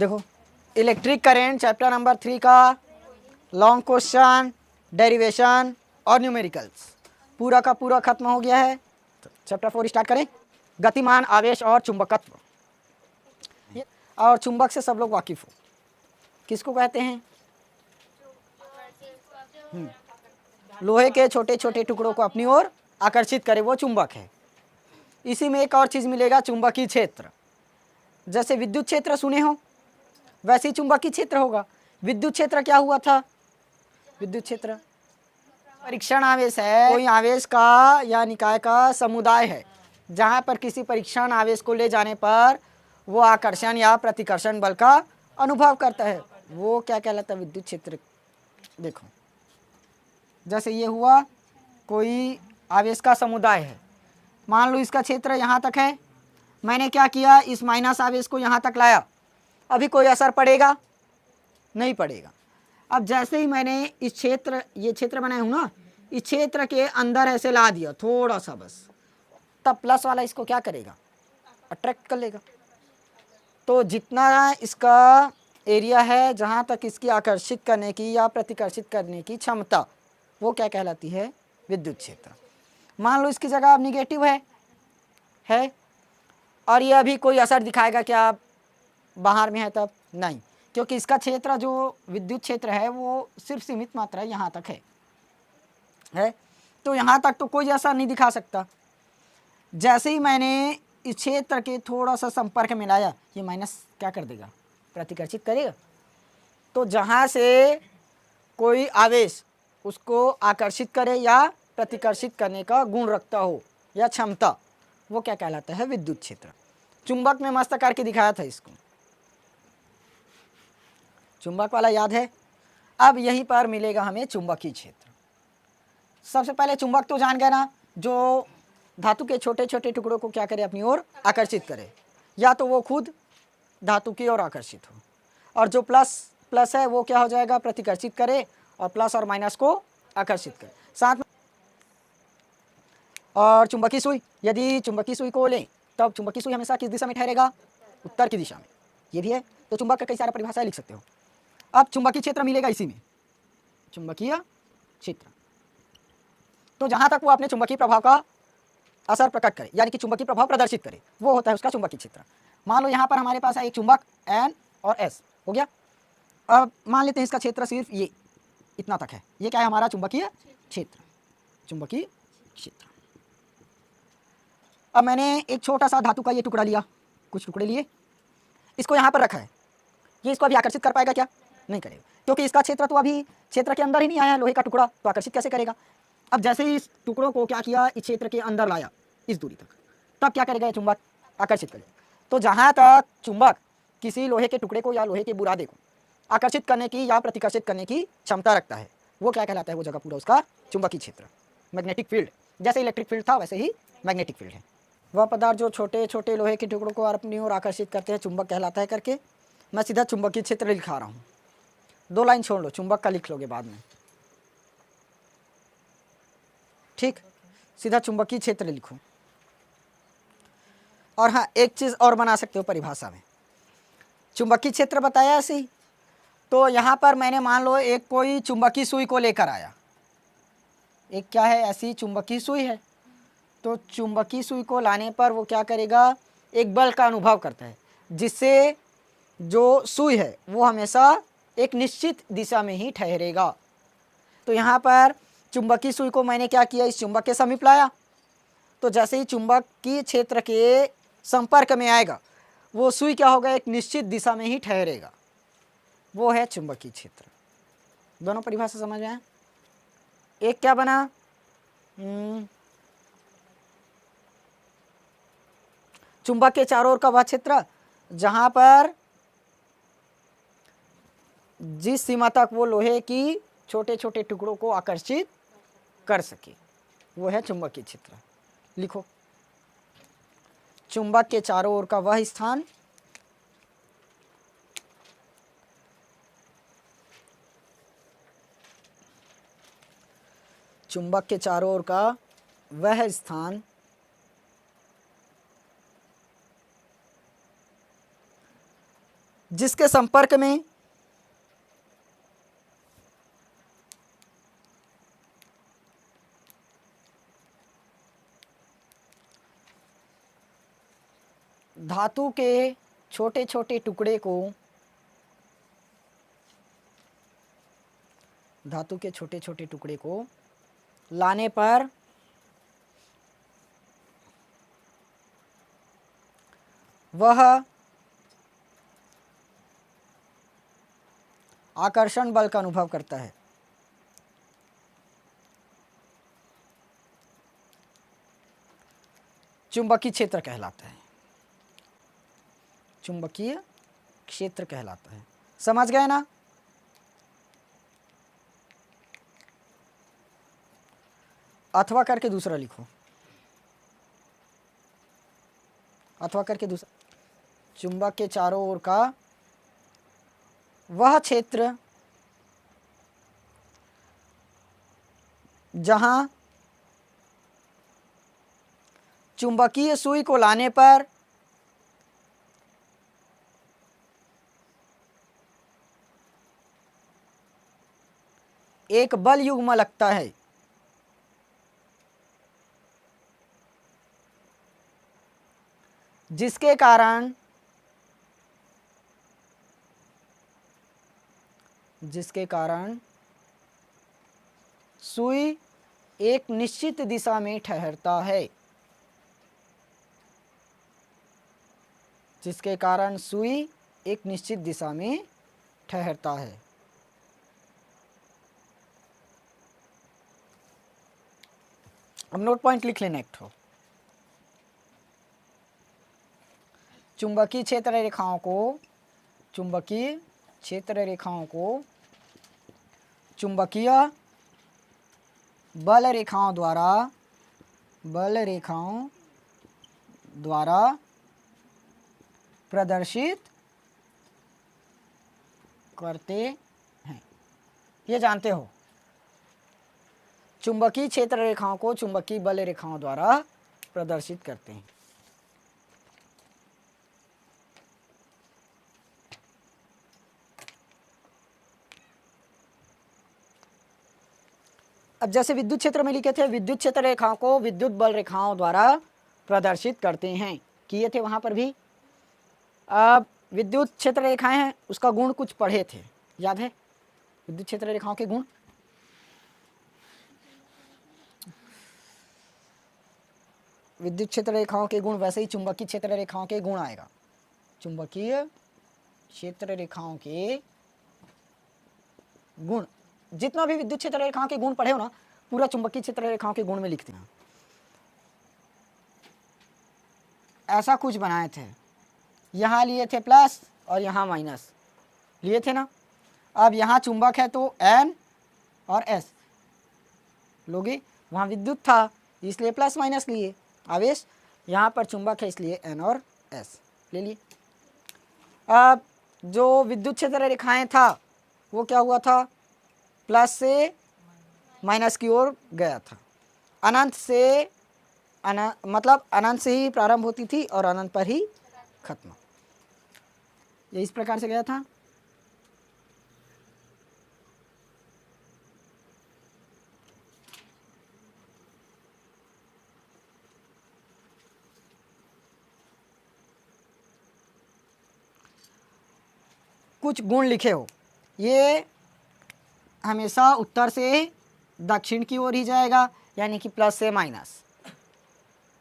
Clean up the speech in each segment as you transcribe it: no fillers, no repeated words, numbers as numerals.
देखो, electric current chapter number 3 का long question, derivation और न्यूमेरिकल्स पूरा का पूरा खत्म हो गया है। तो चैप्टर 4 स्टार्ट करें। गतिमान, आवेश और चुंबकत्व। और चुंबक से सब लोग वाकिफ हो, किसको कहते हैं? लोहे के छोटे छोटे टुकड़ों को अपनी ओर आकर्षित करे, वो चुंबक है। इसी में एक और चीज मिलेगा, चुंबकीय क्षेत्र। जैसे विद्युत क्षेत्र सुने हो, वैसे ही चुंबकीय क्षेत्र होगा। विद्युत क्षेत्र क्या हुआ था? विद्युत क्षेत्र परीक्षण आवेश है, कोई आवेश का या निकाय का समुदाय है, जहाँ पर किसी परीक्षण आवेश को ले जाने पर वो आकर्षण या प्रतिकर्षण बल का अनुभव करता है, वो क्या कहलाता है? विद्युत क्षेत्र। देखो, जैसे ये हुआ, कोई आवेश का समुदाय है, मान लो इसका क्षेत्र यहाँ तक है, मैंने क्या किया, इस माइनस आवेश को यहाँ तक लाया, अभी कोई असर पड़ेगा? नहीं पड़ेगा। अब जैसे ही मैंने इस क्षेत्र, ये क्षेत्र बनाया हूँ ना, इस क्षेत्र के अंदर ऐसे ला दिया थोड़ा सा बस, तब प्लस वाला इसको क्या करेगा? अट्रैक्ट कर लेगा। तो जितना इसका एरिया है, जहाँ तक इसकी आकर्षित करने की या प्रतिकर्षित करने की क्षमता, वो क्या कहलाती है? विद्युत क्षेत्र। मान लो इसकी जगह अब निगेटिव है और ये अभी कोई असर दिखाएगा क्या बाहर में है? तब नहीं, क्योंकि इसका क्षेत्र जो विद्युत क्षेत्र है वो सिर्फ सीमित मात्रा यहाँ तक है, तो यहाँ तक तो कोई असर नहीं दिखा सकता। जैसे ही मैंने इस क्षेत्र के थोड़ा सा संपर्क में लाया, ये माइनस क्या कर देगा? प्रतिकर्षित करेगा। तो जहाँ से कोई आवेश उसको आकर्षित करे या प्रतिकर्षित करने का गुण रखता हो या क्षमता, वो क्या कहलाता है? विद्युत क्षेत्र। चुंबक में मस्त करके दिखाया था इसको, चुंबक वाला याद है। अब यहीं पर मिलेगा हमें चुंबकीय क्षेत्र। सबसे पहले चुंबक तो जान गए ना, जो धातु के छोटे छोटे टुकड़ों को क्या करे? अपनी ओर आकर्षित करे, या तो वो खुद धातु की ओर आकर्षित हो, और जो प्लस है वो क्या हो जाएगा? प्रतिकर्षित करे, और प्लस और माइनस को आकर्षित करे साथ में। और चुंबकीय सुई, यदि चुंबकीय सुई को लें तब चुंबकीय सुई हमेशा किस दिशा में ठहरेगा? उत्तर की दिशा में। ये भी है, तो चुंबक का कई सारा परिभाषा लिख सकते हो। अब चुंबकीय क्षेत्र मिलेगा इसी में, चुंबकीय क्षेत्र। तो जहां तक वो अपने चुंबकीय प्रभाव का असर प्रकट करे, यानी कि चुंबकीय प्रभाव प्रदर्शित करे, वो होता है उसका चुंबकीय क्षेत्र। मान लो यहाँ पर हमारे पास है एक चुंबक N और S हो गया। अब मान लेते हैं इसका क्षेत्र सिर्फ ये इतना तक है, ये क्या है? हमारा चुंबकीय क्षेत्र। चुंबकीय क्षेत्र। अब मैंने एक छोटा सा धातु का ये टुकड़ा लिया, कुछ टुकड़े लिए, इसको यहाँ पर रखा है, ये इसको अभी आकर्षित कर पाएगा क्या? नहीं करेगा, क्योंकि इसका क्षेत्र तो अभी क्षेत्र के अंदर ही नहीं आया है, लोहे का टुकड़ा, तो आकर्षित कैसे करेगा? अब जैसे ही इस टुकड़ों को क्या किया, इस क्षेत्र के अंदर लाया इस दूरी तक, तब क्या करेगा? ये चुंबक आकर्षित करेगा। तो जहाँ तक चुंबक किसी लोहे के टुकड़े को या लोहे के बुरादे को आकर्षित करने की या प्रतिकर्षित करने की क्षमता रखता है, वो क्या कहलाता है? वो जगह पूरा उसका चुंबकीय क्षेत्र। मैग्नेटिक फील्ड, जैसे इलेक्ट्रिक फील्ड था वैसे ही मैग्नेटिक फील्ड है। वह पदार्थ जो छोटे छोटे लोहे के टुकड़ों को अपनी ओर आकर्षित करते हैं, चुंबक कहलाता है करके मैं सीधा चुंबकीय क्षेत्र लिखा रहा हूँ। 2 लाइन छोड़ लो, चुंबक का लिख लोगे बाद में, ठीक? सीधा चुंबकीय क्षेत्र लिखो। और हाँ, एक चीज़ और बना सकते हो परिभाषा में, चुंबकीय क्षेत्र बताया ऐसे ही, तो यहाँ पर मैंने मान लो एक कोई चुंबकीय सुई को लेकर आया, एक क्या है? ऐसी चुंबकीय सुई है। तो चुंबकीय सुई को लाने पर वो क्या करेगा? एक बल का अनुभव करता है, जिससे जो सुई है वो हमेशा एक निश्चित दिशा में ही ठहरेगा। तो यहाँ पर चुंबकीय सुई को मैंने क्या किया? इस चुंबक के समीप लाया, तो जैसे ही चुंबकीय क्षेत्र के संपर्क में आएगा, वो सुई क्या होगा? एक निश्चित दिशा में ही ठहरेगा, वो है चुंबकीय क्षेत्र। दोनों परिभाषा समझ में आए? एक क्या बना? चुंबक के चारों ओर का वह क्षेत्र जहां पर जिस सीमा तक वो लोहे की छोटे छोटे टुकड़ों को आकर्षित कर सके, वो है चुंबकीय क्षेत्र। लिखो, चुंबक के चारों ओर का वह स्थान चुंबक के चारों ओर का वह स्थान जिसके संपर्क में धातु के छोटे छोटे टुकड़े को लाने पर वह आकर्षण बल का अनुभव करता है। चुंबकीय क्षेत्र कहलाता है। चुंबकीय क्षेत्र कहलाता है। समझ गए ना? अथवा करके दूसरा लिखो, अथवा करके दूसरा। चुंबक के चारों ओर का वह क्षेत्र जहां चुंबकीय सुई को लाने पर एक बल युग्म लगता है, जिसके कारण सुई एक निश्चित दिशा में ठहरता है। जिसके कारण सुई एक निश्चित दिशा में ठहरता है। अब नोट पॉइंट लिख लेना एक ठो। चुंबकीय क्षेत्र रेखाओं को चुंबकीय बल रेखाओं द्वारा प्रदर्शित करते हैं। ये जानते हो, चुंबकीय क्षेत्र रेखाओं को चुंबकीय बल रेखाओं द्वारा प्रदर्शित करते हैं। अब जैसे विद्युत क्षेत्र में लिखे थे, विद्युत क्षेत्र रेखाओं को विद्युत बल रेखाओं द्वारा प्रदर्शित करते हैं, किए थे वहां पर भी। अब विद्युत क्षेत्र रेखाएं हैं, उसका गुण कुछ पढ़े थे, याद है? विद्युत क्षेत्र रेखाओं के गुण, विद्युत क्षेत्र रेखाओं के गुण वैसे ही चुंबकीय क्षेत्र रेखाओं के गुण आएगा। चुंबकीय क्षेत्र रेखाओं के गुण, जितना भी विद्युत क्षेत्र रेखाओं के गुण पढ़े हो ना, पूरा चुंबकीय क्षेत्र रेखाओं के गुण में लिख देना। ऐसा कुछ बनाए थे, यहाँ लिए थे प्लस और यहाँ माइनस लिए थे ना। अब यहाँ चुंबक है तो N और S लोगे, वहाँ विद्युत था इसलिए प्लस माइनस लिए आवेश, यहाँ पर चुंबक है इसलिए N और S ले लिए। अब जो विद्युत क्षेत्र रेखाएं था वो क्या हुआ था, प्लस से माइनस की ओर गया था। अनंत से मतलब अनंत से ही प्रारंभ होती थी और अनंत पर ही खत्म, ये इस प्रकार से गया था। कुछ गुण लिखे हो, ये हमेशा उत्तर से दक्षिण की ओर ही जाएगा, यानी कि प्लस से माइनस।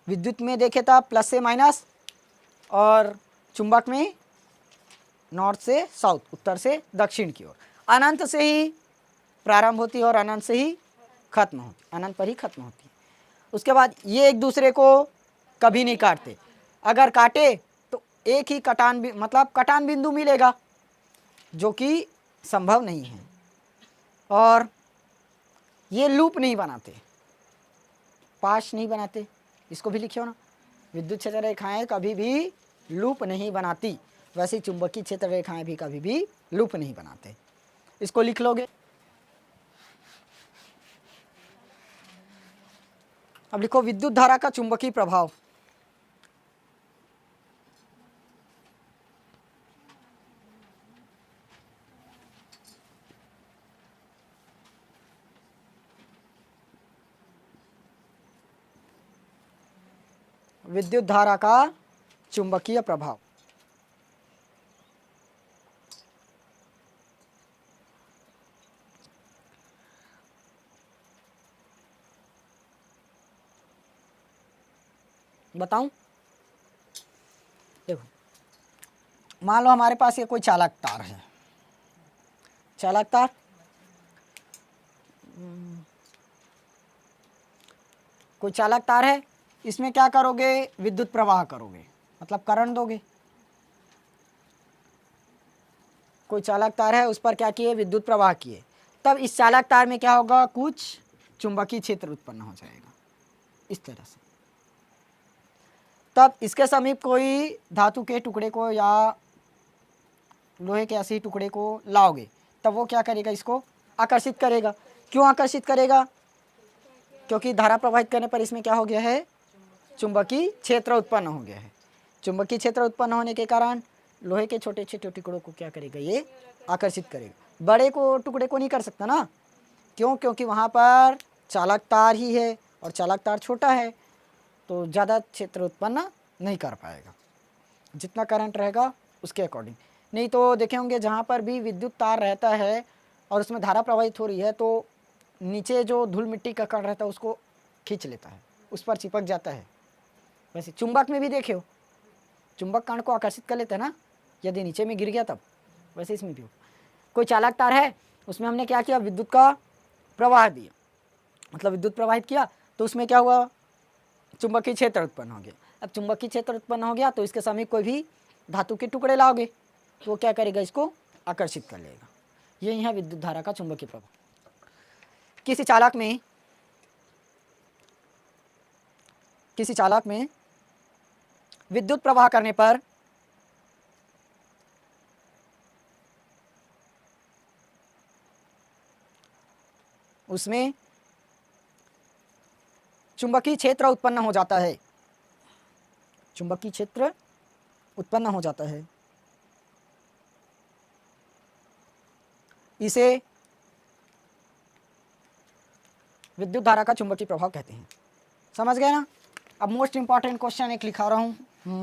विद्युत में देखे था प्लस से माइनस, और चुंबक में नॉर्थ से साउथ, उत्तर से दक्षिण की ओर। अनंत से ही प्रारंभ होती है और अनंत से ही खत्म होती, अनंत पर ही खत्म होती है। उसके बाद ये एक दूसरे को कभी नहीं काटते, अगर काटे तो एक ही कटान बिंदु मिलेगा, जो कि संभव नहीं है। और ये लूप नहीं बनाते, पाश नहीं बनाते, इसको भी लिखियो ना। विद्युत क्षेत्र रेखाएं कभी भी लूप नहीं बनाती, वैसे ही चुंबकीय क्षेत्र रेखाएं भी कभी भी लूप नहीं बनाते, इसको लिख लोगे। अब लिखो विद्युत धारा का चुंबकीय प्रभाव। विद्युत धारा का चुंबकीय प्रभाव। बताऊं? देखो, मान लो हमारे पास ये कोई चालक तार है, चालक तार, कोई चालक तार है, इसमें क्या करोगे? विद्युत प्रवाह करोगे, मतलब करंट दोगे। कोई चालक तार है, उस पर क्या किए? विद्युत प्रवाह किए। तब इस चालक तार में क्या होगा? कुछ चुंबकीय क्षेत्र उत्पन्न हो जाएगा इस तरह से। तब इसके समीप कोई धातु के टुकड़े को या लोहे के ऐसे ही टुकड़े को लाओगे, तब वो क्या करेगा? इसको आकर्षित करेगा। क्यों आकर्षित करेगा? क्योंकि धारा प्रवाहित करने पर इसमें क्या हो गया है? चुंबकीय क्षेत्र उत्पन्न हो गया है। चुंबकीय क्षेत्र उत्पन्न होने के कारण लोहे के छोटे छोटे टुकड़ों को क्या करेगा? ये आकर्षित करेगा। बड़े को टुकड़े को नहीं कर सकता ना, क्यों? क्योंकि वहाँ पर चालक तार ही है और चालक तार छोटा है, तो ज़्यादा क्षेत्र उत्पन्न नहीं कर पाएगा, जितना करंट रहेगा उसके अकॉर्डिंग। नहीं तो देखे होंगे जहाँ पर भी विद्युत तार रहता है और उसमें धारा प्रवाहित हो रही है, तो नीचे जो धूल मिट्टी का कण रहता है उसको खींच लेता है, उस पर चिपक जाता है। वैसे चुंबक में भी देखे हो, चुंबक कण को आकर्षित कर लेता है ना, यदि नीचे में गिर गया तब। वैसे इसमें भी हो, कोई चालक तार है, उसमें हमने क्या किया? विद्युत का प्रवाह दिया, मतलब विद्युत प्रवाहित किया, तो उसमें क्या हुआ? चुंबकीय क्षेत्र उत्पन्न हो गया। अब चुंबकीय क्षेत्र उत्पन्न हो गया तो इसके समीप कोई भी धातु के टुकड़े लाओगे, तो वो क्या करेगा? इसको आकर्षित कर लेगा। यही है विद्युत धारा का चुंबकीय प्रभाव। किसी चालक में विद्युत प्रवाह करने पर उसमें चुंबकीय क्षेत्र उत्पन्न हो जाता है, चुंबकीय क्षेत्र उत्पन्न हो जाता है। इसे विद्युत धारा का चुंबकीय प्रभाव कहते हैं। समझ गए ना? अब मोस्ट इंपॉर्टेंट क्वेश्चन एक लिखा रहा हूँ,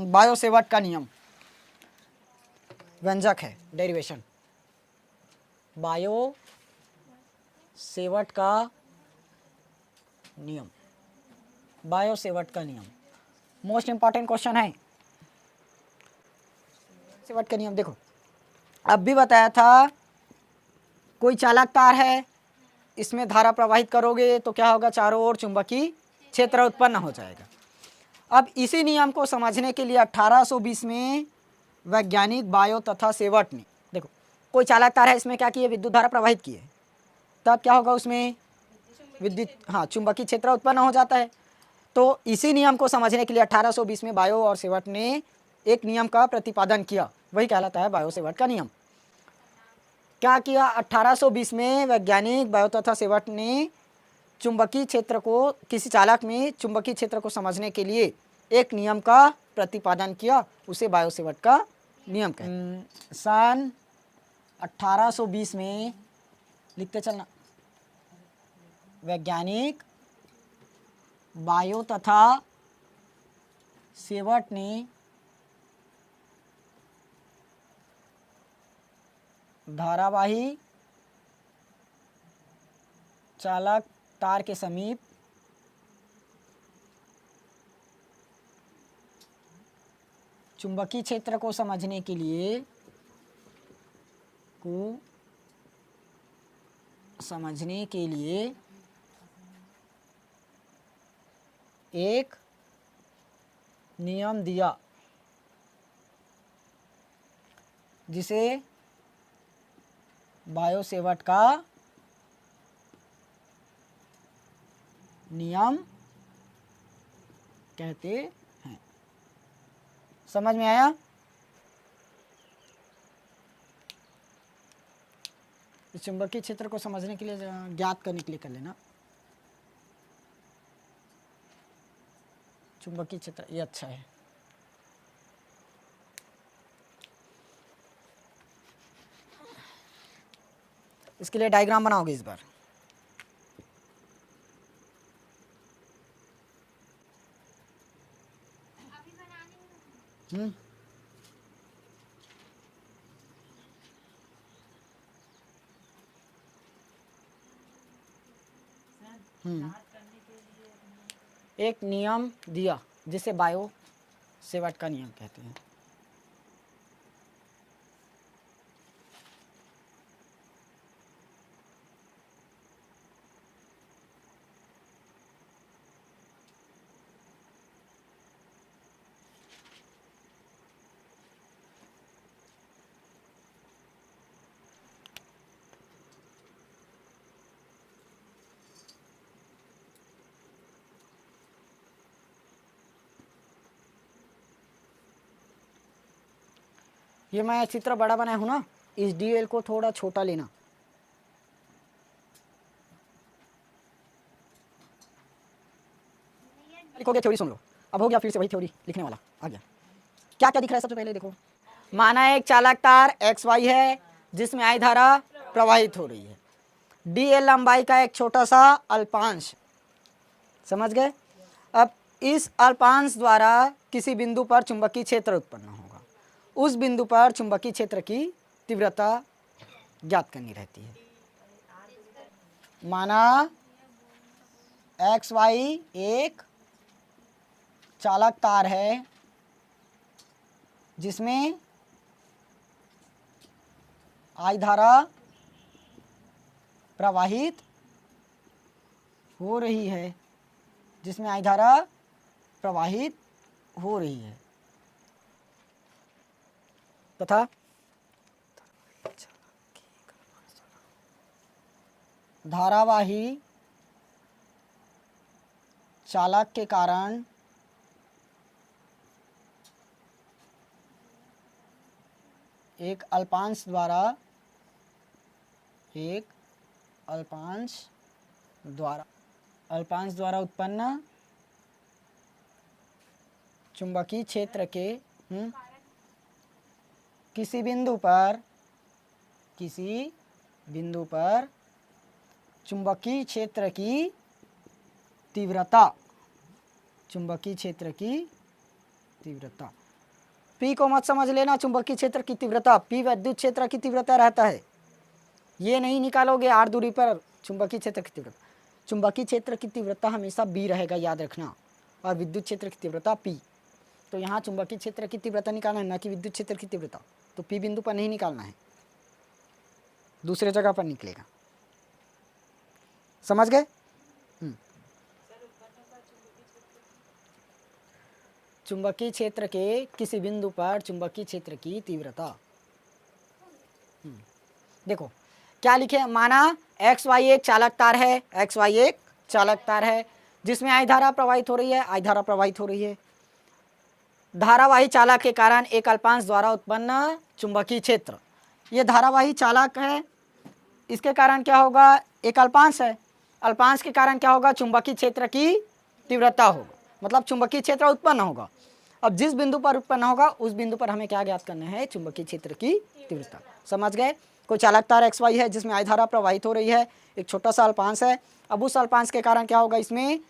बायो सेवर्ट का नियम, व्यंजक है, डेरिवेशन। बायो सेवर्ट का नियम, बायो सेवर्ट का नियम मोस्ट इंपॉर्टेंट क्वेश्चन है। सेवर्ट का नियम देखो, अब भी बताया था, कोई चालक तार है, इसमें धारा प्रवाहित करोगे तो क्या होगा? चारों ओर चुंबकीय क्षेत्र उत्पन्न हो जाएगा। अब इसी नियम को समझने के लिए 1820 में वैज्ञानिक बायो तथा सेवर्ट ने, देखो कोई चालक तार है, इसमें क्या किए? विद्युत धारा प्रवाहित किए, तब क्या होगा? उसमें विद्युत, हाँ, चुंबकीय क्षेत्र उत्पन्न हो जाता है। तो इसी नियम को समझने के लिए 1820 में बायो और सेवर्ट ने एक नियम का प्रतिपादन किया, वही कहलाता है बायो सेवर्ट का नियम। क्या किया? 1820 में वैज्ञानिक बायो तथा सेवर्ट ने चुंबकीय क्षेत्र को, किसी चालक में चुंबकीय क्षेत्र को समझने के लिए एक नियम का प्रतिपादन किया, उसे बायो सेवर्ट का नियम कहते हैं। सन 1820 में लिखते चलना, वैज्ञानिक बायो तथा सेवर्ट ने धारावाही चालक तार के समीप चुंबकीय क्षेत्र को समझने के लिए एक नियम दिया, जिसे बायो सेवर्ट का नियम कहते हैं। समझ में आया? इस चुंबकीय क्षेत्र को समझने के लिए, ज्ञात करने के लिए कर लेना, चुंबकीय क्षेत्र, ये अच्छा है। इसके लिए डायग्राम बनाओगे इस बार। हम्म हम्म एक नियम दिया जिसे बायो सेवर्ट का नियम कहते हैं। ये मैं चित्र बड़ा बनाया हूं ना, इस डीएल को थोड़ा छोटा लेना। लिखोगे थ्योरी सुन लो। अब हो गया फिर से वही थ्योरी लिखने वाला आ गया। क्या क्या दिख रहा है सबसे पहले देखो। माना एक चालक तार एक्स वाई है जिसमें आई धारा प्रवाहित हो रही है। डीएल लंबाई का एक छोटा सा अल्पांश, समझ गए। अब इस अल्पांश द्वारा किसी बिंदु पर चुंबकीय क्षेत्र उत्पन्न होगा। उस बिंदु पर चुंबकीय क्षेत्र की तीव्रता ज्ञात करनी रहती है। माना एक्स वाई एक चालक तार है जिसमें आई धारा प्रवाहित हो रही है, जिसमें आई धारा प्रवाहित हो रही है तथा धारावाही चालक के कारण एक अल्पांश द्वारा उत्पन्न चुंबकीय क्षेत्र के किसी बिंदु पर चुंबकीय क्षेत्र की तीव्रता P को मत समझ लेना चुंबकीय क्षेत्र की तीव्रता। P विद्युत क्षेत्र की तीव्रता रहता है, ये नहीं निकालोगे r दूरी पर चुंबकीय क्षेत्र की तीव्रता। चुंबकीय क्षेत्र की तीव्रता हमेशा B रहेगा, याद रखना, और विद्युत क्षेत्र की तीव्रता P। तो यहाँ चुंबकीय क्षेत्र की तीव्रता निकालना है, न कि विद्युत क्षेत्र की तीव्रता। तो P बिंदु पर नहीं निकालना है, दूसरे जगह पर निकलेगा, समझ गए। चुंबकीय क्षेत्र के किसी बिंदु पर चुंबकीय क्षेत्र की तीव्रता। देखो क्या लिखे, माना एक्स वाई एक चालक तार है जिसमें आई धारा प्रवाहित हो रही है। धारावाही चालक के कारण एक अल्पांश द्वारा उत्पन्न चुंबकीय क्षेत्र, ये धारावाही चालक है, इसके कारण क्या होगा, एक अल्पांश है, अल्पांश के कारण क्या होगा, चुंबकीय क्षेत्र की तीव्रता होगा, मतलब चुंबकीय क्षेत्र उत्पन्न होगा। अब जिस बिंदु पर उत्पन्न होगा उस बिंदु पर हमें क्या ज्ञात करना है, चुंबकीय क्षेत्र की तीव्रता, समझ गए। कोई चालक तार एक्स वाई है जिसमें आई धारा प्रवाहित हो रही है, एक छोटा सा अल्पांश है। अब उस अल्पांश के कारण क्या होगा, इसमें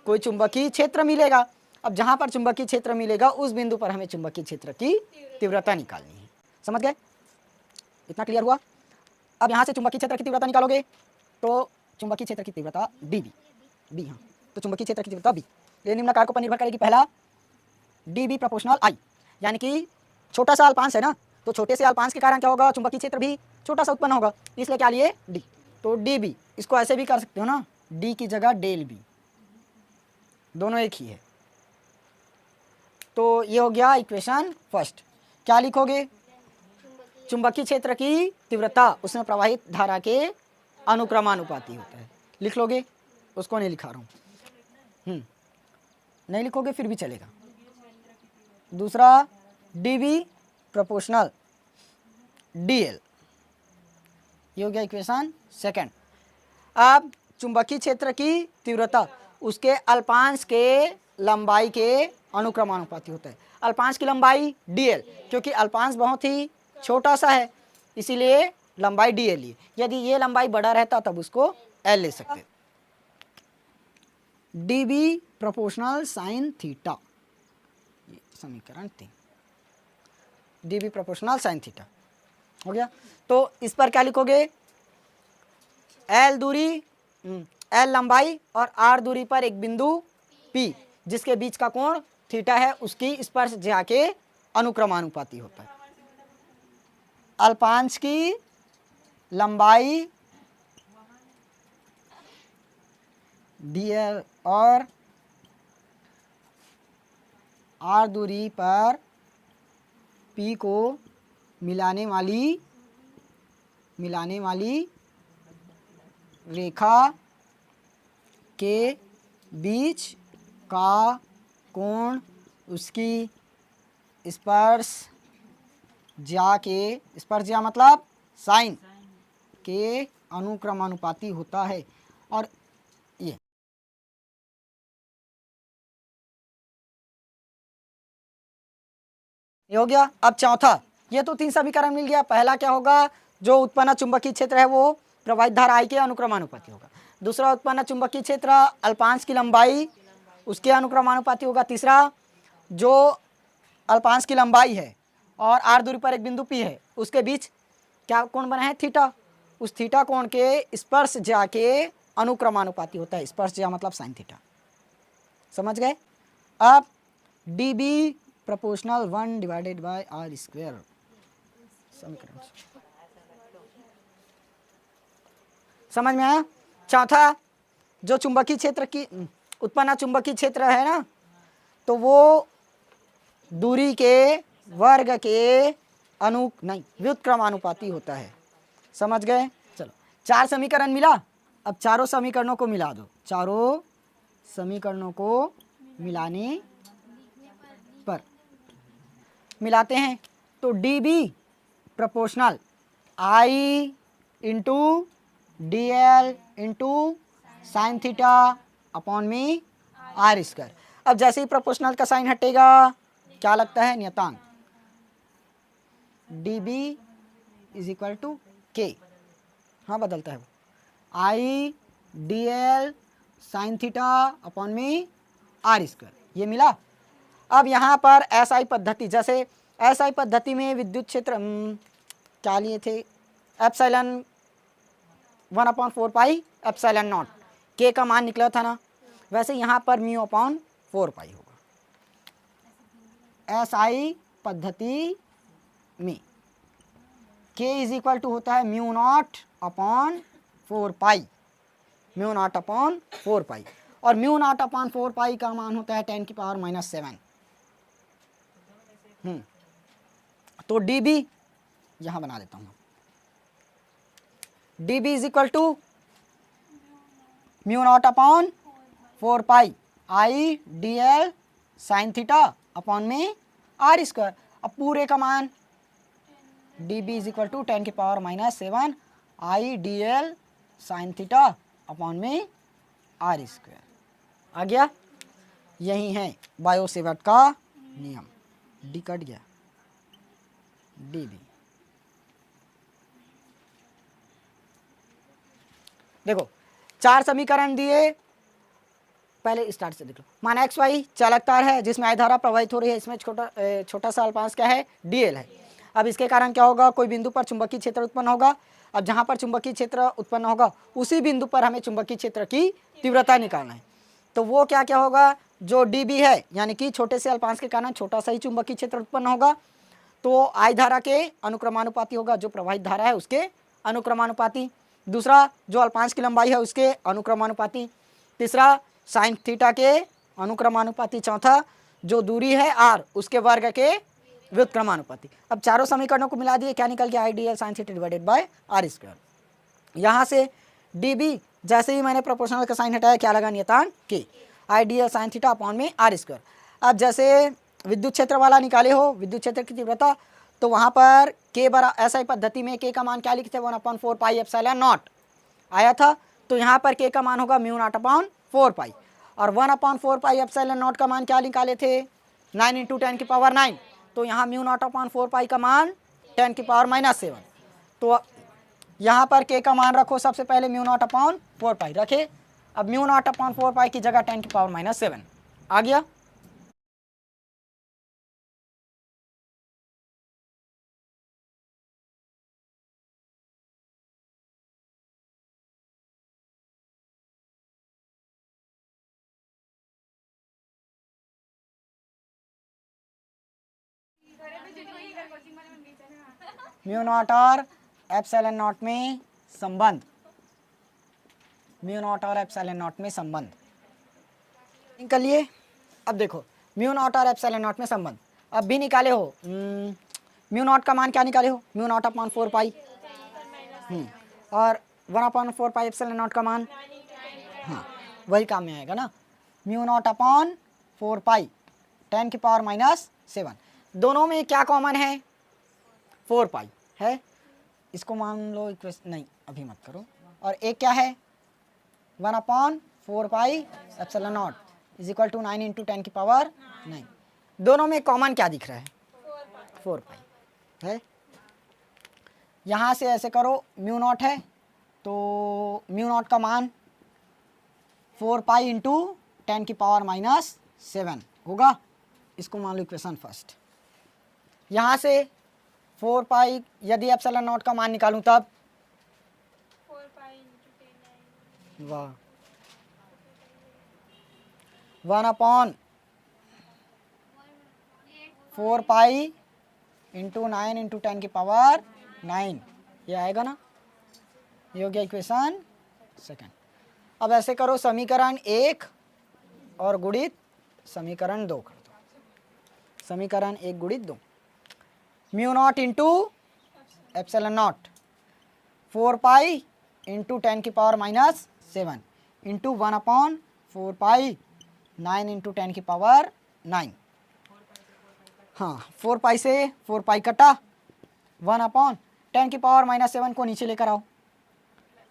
कोई चुंबकीय क्षेत्र मिलेगा। अब जहां पर चुंबकीय क्षेत्र मिलेगा उस बिंदु पर हमें चुंबकीय क्षेत्र की तीव्रता निकालनी है, समझ गए। इतना क्लियर हुआ। अब यहाँ से चुंबकीय क्षेत्र की तीव्रता निकालोगे तो चुंबकीय क्षेत्र की तीव्रता डी, हाँ, तो चुंबकीय क्षेत्र की तीव्रता बी। ये निम्न कारकों पर निर्भर करेगी। पहला डी बी प्रोपोर्शनल आई, यानी कि छोटा सा अल्पांश है ना, तो छोटे से अल्पांश के कारण क्या होगा, चुंबकीय क्षेत्र भी छोटा सा उत्पन्न होगा, इसलिए क्या लिए डी। तो डी बी, इसको ऐसे भी कर सकते हो ना, डी की जगह डेल बी, दोनों एक ही है। तो ये हो गया इक्वेशन फर्स्ट। क्या लिखोगे, चुंबकीय क्षेत्र की तीव्रता उसमें प्रवाहित धारा के अनुक्रमानुपाती होता है, लिख लोगे, उसको नहीं लिखा रहा हूँ, नहीं लिखोगे फिर भी चलेगा। दूसरा dB प्रोपोर्शनल dl, ये हो गया इक्वेशन सेकंड। अब चुंबकीय क्षेत्र की तीव्रता उसके अल्पांश के लंबाई के अनुक्रमानुपाती होता है। अल्पांश की लंबाई dl, क्योंकि अल्पांश बहुत ही छोटा सा है इसीलिए लंबाई dl ली। यदि ये लंबाई बड़ा रहता तब उसको l ले सकते। dB प्रोपोर्शनल साइन थीटा, समीकरण 3। D B proportional sine theta. हो गया। तो इस पर क्या लिखोगे, एल दूरी, एल लंबाई और आर दूरी पर एक बिंदु पी जिसके बीच का कोण थीटा है, उसकी स्पर्श ज्या के अनुक्रमानुपाती होता है। अल्पांश की लंबाई dl और आर दूरी पर p को मिलाने वाली रेखा के बीच का कोण उसकी स्पर्श ज्या मतलब साइन के अनुक्रमानुपाती होता है। और ये हो गया। अब चौथा, ये तो 3 समीकरण मिल गया। पहला क्या होगा, जो उत्पन्न चुंबकीय क्षेत्र है वो प्रवाहित धारा I के अनुक्रमानुपाती होगा। दूसरा, उत्पन्न चुंबकीय क्षेत्र अल्पांश की लंबाई उसके अनुक्रमानुपाती होगा। तीसरा, जो अल्पांश की लंबाई है और r दूरी पर एक बिंदु P है उसके बीच क्या कोण बना है, थीटा, उस थीटा कोण के स्पर्श ज्या के अनुक्रमानुपाती होता है। स्पर्श ज्या मतलब साइन थीटा। समझ गए। अब D B proportional 1 divided by R square समीकरण समझ में आया। चौथा, जो चुंबकीय क्षेत्र की उत्पन्न चुंबकीय क्षेत्र है ना, तो वो दूरी के वर्ग के व्युत्क्रमानुपाती होता है। समझ गए। चलो, 4 समीकरण मिला। अब चारों समीकरणों को मिला दो। चारों समीकरणों को मिलाने पर मिलाते हैं तो d B proportional i into d l into sine theta upon में आर स्क्वायर। अब जैसे ही प्रोपोर्शनल का साइन हटेगा क्या लगता है, नियतांक D B is equal to K, हाँ बदलता है वो, I D L sine theta upon में आर स्क्वायर। ये मिला। अब यहाँ पर एसआई पद्धति, जैसे एसआई पद्धति में विद्युत क्षेत्र क्या लिए थे, एप्सिलॉन 1/4 पाई एप्सिलॉन नॉट, के का मान निकला था ना, वैसे यहाँ पर म्यू अपॉन 4 पाई होगा। एसआई पद्धति में के इज इक्वल टू होता है mu not upon 4 pi, mu not upon 4 पाई, और म्यू नॉट अपॉन 4 पाई का मान होता है 10⁻⁻⁷। तो डी बी यहां बना देता हूं, D B is equal to mu not upon 4 pi I D L sine theta upon में आर स्क्वायर। अब पूरे का मान D B is equal to 10⁻⁻⁷ I D L sine theta upon में आर स्क्वायर आ गया। यही है बायो सेवर्ट का नियम। डी कट गया, डी बी। देखो 4 समीकरण दिए, पहले स्टार्ट से देख लो। माना एक्स वाई चालक तार है जिसमें आई धारा प्रवाहित हो रही है, इसमें छोटा सा अल्पांश क्या है, डीएल है। अब इसके कारण क्या होगा, कोई बिंदु पर चुंबकीय क्षेत्र उत्पन्न होगा। अब जहां पर चुंबकीय क्षेत्र उत्पन्न होगा उसी बिंदु पर हमें चुंबकीय क्षेत्र की तीव्रता निकालना है। तो वो क्या क्या होगा, जो डी बी है यानी कि छोटे से अल्पांश के कारण छोटा सा ही चुंबकीय क्षेत्र उत्पन्न होगा, तो आई धारा के अनुक्रमानुपाती होगा, जो प्रवाहित धारा है उसके अनुक्रमानुपाती। दूसरा, जो अल्पांश की लंबाई है उसके अनुक्रमानुपाती। तीसरा, साइन थीटा के अनुक्रमानुपाती। चौथा, जो दूरी है आर उसके वर्ग के व्युत्क्रमानुपाती। अब चारों समीकरणों को मिला दिए, क्या निकल गया, I D L sine theta divided by R square. यहाँ से डी बी जैसे ही मैंने प्रोपोर्शनल का साइन हटाया क्या लगा, नियतांक के, आई D L sine theta upon में आर स्क्वायर। अब जैसे विद्युत क्षेत्र वाला निकाले हो, विद्युत क्षेत्र की तीव्रता, तो वहाँ पर के बरा एसआई पद्धति में के का मान क्या लिखते हैं, 1/4 पाई एप्सिलॉन नॉट आया था। तो यहाँ पर के का मान होगा म्यू नॉट अपॉन 4 पाई, और 1/4 पाई एप्सिलॉन नॉट का मान क्या निकाले थे, 9 × 10⁹। तो यहाँ म्यू नॉट अपॉन 4 पाई का मान 10⁻⁷। तो यहाँ पर के का मान रखो, सबसे पहले म्यू नॉट अपॉन 4 पाई रखे। अब म्यू नॉट अपॉन 4 पाई की जगह 10⁻⁷ आ गया। म्यू नॉट और एप्सिलॉन नॉट में संबंध, म्यू नॉट और एप्सिलॉन नॉट में संबंध निकल लिए। अब देखो म्यू नॉट और एप्सिलॉन नॉट में संबंध अब भी निकाले हो। म्यू नॉट का मान क्या निकाले हो? म्यू नॉट अपॉन 4 पाई और 1/4 पाई एप्सिलॉन नॉट का मान, हाँ वही काम में आएगा ना। म्यू नॉट अपॉन 4 पाई 10⁻⁻7, दोनों में क्या कॉमन है? 4 पाई है, इसको मान लो इक्वेशन, नहीं अभी मत करो। और एक क्या है? 1/4 pi epsilon not is equal to 9 × 10⁻9। दोनों में कॉमन क्या दिख रहा है? 4 पाई है। यहाँ से ऐसे करो, म्यू नॉट है तो म्यू नॉट का मान 4 पाई × 10⁻⁻7 होगा, इसको मान लो इक्वेशन फर्स्ट। यहाँ से 4 पाई यदि एप्सिलॉन नॉट का मान निकालूं तब 4 पाई × 10⁻9। वाह 1/4 पाई × 9 × 10⁻9, ये आएगा ना, ये हो गया इक्वेशन सेकंड। अब ऐसे करो, समीकरण 1 और गुणित समीकरण 2 कर दो। समीकरण 1 गुणित 2, mu naught into epsilon not 4 pi × 10⁻⁻7 into 1/4 पाई 9 × 10⁻9। हाँ 4 पाई से 4 पाई कटा, 1/10⁻⁻7 को नीचे लेकर आओ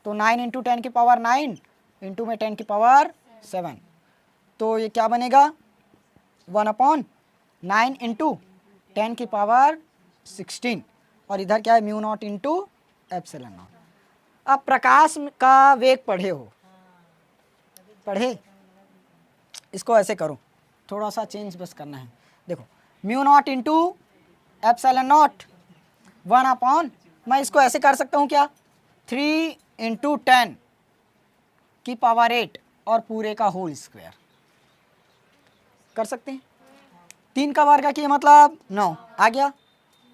तो 9 × 10⁻9 इंटू में 10⁻7, तो ये क्या बनेगा? 1/9 इंटू 10⁻16 और इधर क्या है? Mu naught into epsilon not. अब प्रकाश का वेग पढ़े हो? पढ़े? इसको ऐसे करो, थोड़ा सा चेंज बस करना है। देखो mu naught into epsilon not 1/, मैं इसको ऐसे कर सकता हूँ क्या? 3 × 10⁸ और पूरे का होल स्क्वायर कर सकते हैं। 3 का वर्ग किया मतलब 9 आ गया,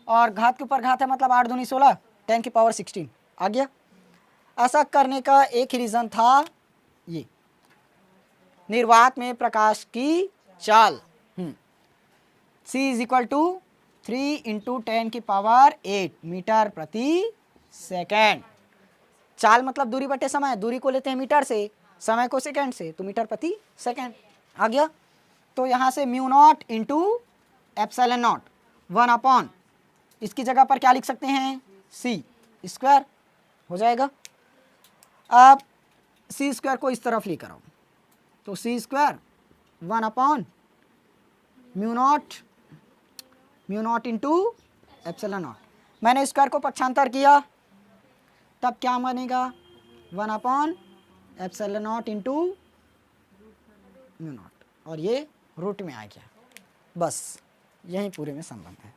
और घात के ऊपर घात है मतलब 8 दूनी 16 10⁻16 आ गया। ऐसा करने का एक ही रीज़न था, ये निर्वात में प्रकाश की चाल c is equal to 3 × 10⁸ metre प्रति सेकेंड। चाल मतलब दूरी बटे समय, दूरी को लेते हैं मीटर से, समय को सेकंड से, तो मीटर प्रति सेकंड आ गया। तो यहाँ से mu naught into epsilon not 1/, इसकी जगह पर क्या लिख सकते हैं? c स्क्वायर हो जाएगा। अब c स्क्वायर को इस तरफ लेकर आओ तो c square 1/, mu naught into epsilon not. मैंने स्क्वायर को पक्षांतर किया तब क्या बनेगा? 1/, epsilon not into mu naught, और ये रूट में आ गया। बस यही पूरे में संबंध है।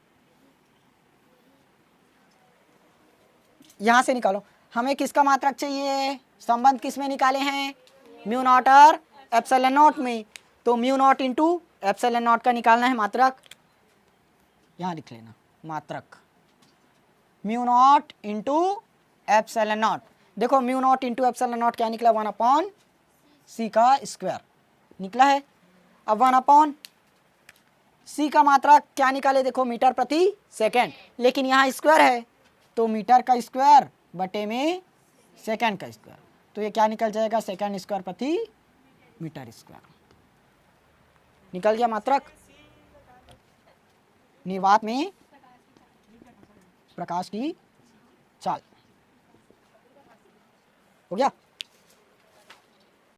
यहाँ से निकालो, हमें किसका मात्रक चाहिए? संबंध किस में निकाले हैं? म्यू नॉट और एप्सिलॉन नॉट में, तो mu naught into epsilon naught का निकालना है मात्रक। यहाँ लिख लेना मात्रक, mu naught into epsilon naught. देखो mu naught into epsilon naught क्या निकला? 1/, c का स्क्वायर निकला है। अब 1/, c का मात्रक क्या निकाले? देखो मीटर प्रति सेकंड, लेकिन यहाँ स्क्वायर है तो मीटर का स्क्वायर बटे में सेकंड का स्क्वायर, तो ये क्या निकल जाएगा? सेकंड स्क्वायर प्रति मीटर स्क्वायर निकल गया मात्रक। निर्वात में प्रकाश की चाल हो गया।